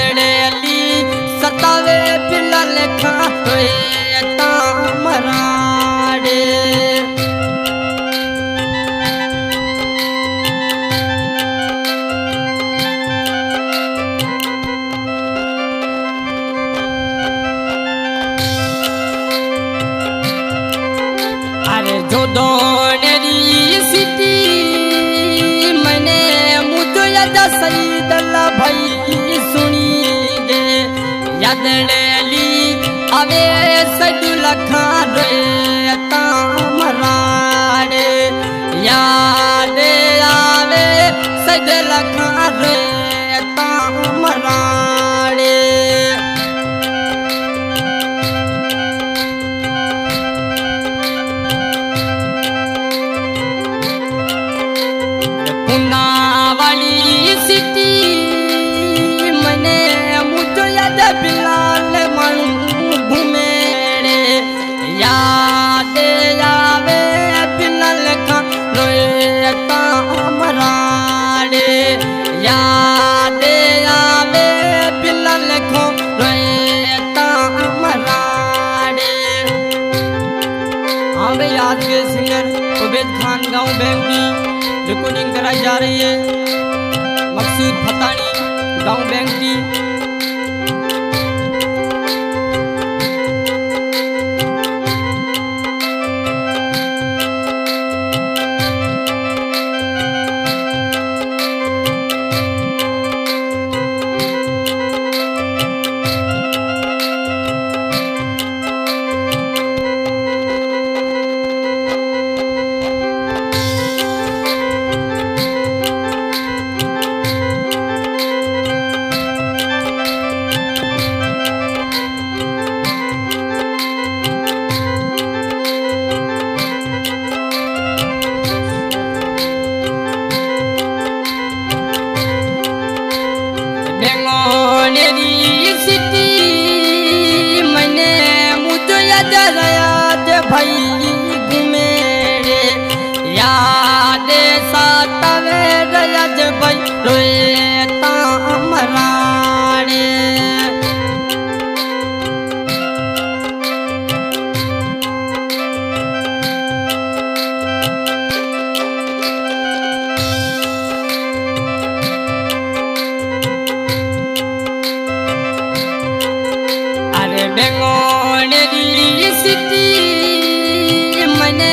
यादड़ेली सतावे पिलल खाए तामराड़े अरे जो दोनेरी सिटी मैंने मुझे याद सईदल भाई सुनी दे यादड़ेली अवे सैदुल खान रे तामराड़े याद आवे सैदुल खान रे तामराड़े वाली सिटी मने मुझे याद बिलाल मन घूमे रे याद आवे बिलाल खान रोए तामराड़े याद आवे बिलाल खान रोए तामराड़े। हाँ भाई आज के सिंगर उबैद खान गाँव बैंगनी रिकॉर्डिंग कराई जा रही है मकसूद फतानी गाँव बैंगनी। सिटी मैंने मुझे याद भाई घूमे रे याद सतावे रज भाई रोए तामराड़े बेंगोनेरी सिटी मैंने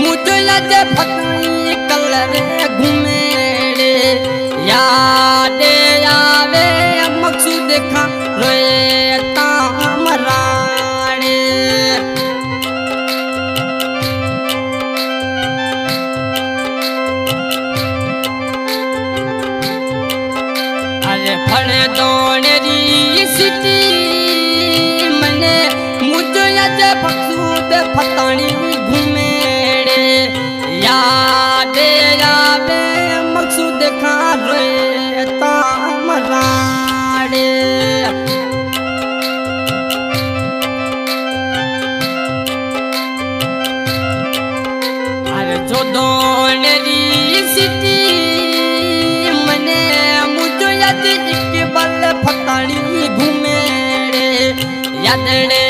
मुझे याद फतानी कलर घूमे रे याद आवे मकसूद खान रोए तामराड़े अरे फड़े दोनेरी सिटी मकसूद फतानी घूमे रे याद आवे मकसूद खान रोए तामराड़े अरे जो दोनेरी सिटी मने मुझे याद इकबाल फतानी घूमे रे यादड़े